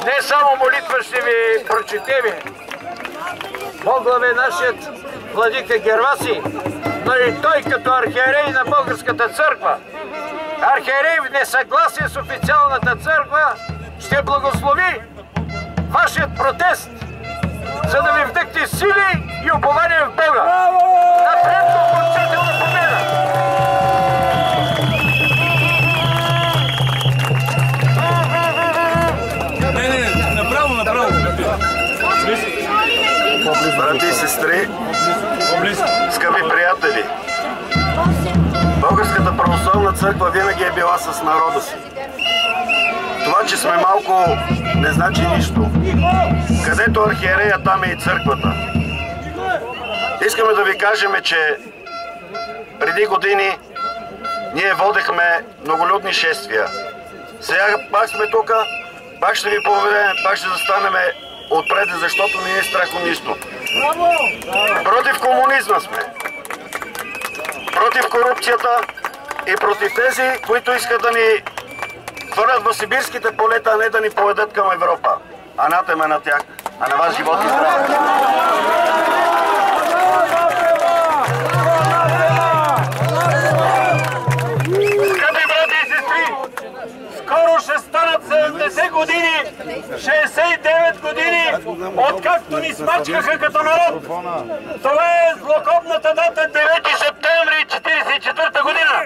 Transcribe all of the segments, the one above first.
Не само молитва ще ви прочетеме. Богдлав е нашият владика Гервасий, но и той като архиерей на Българската църква. Архиерей в несъгласие с официалната църква ще благослови вашият протест, за да ви вдъхне сили и упование в Бога. Напред до окончателна победа! Направо. Брати и сестри, скъпи приятели, Българската православна църква винаги е била с народа си. Това, че сме малко, не значи нищо. Където архиерея, там е и църквата. Искаме да ви кажем, че преди години ние водехме многолюдни шествия. Сега пак сме тук, пак ще ви поведем, пак ще застанем отпред, защото не е страхо нищо. Против комунизма сме. Против корупцията и против тези, които искат да ни хвърлят в сибирските полета, а не да ни поведат към Европа. Анатема на тях, а на вас живот и здраве. Скъпи брати и сестри, скоро ще станат 70 години, 69 години, откакто ни смачкаха като народ. Това е злокобната дата 9 септември 1944 година.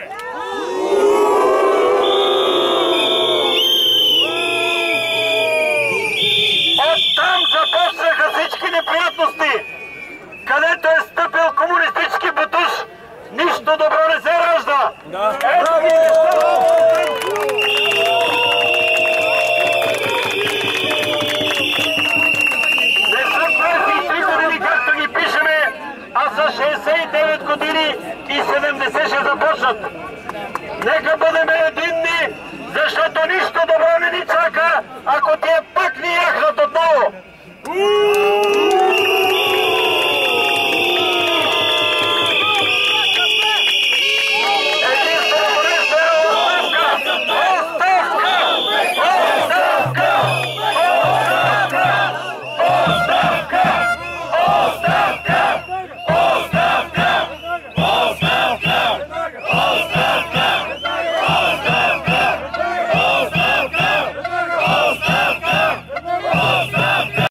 Оттам започнаха всички неприятности. Където е стъпил комунистически бутуш, нищо добро не се ражда. Ето ги неща. Не са 23 години, както ги пишеме, а са 69 години и 70 ще започнат. Нека бъдем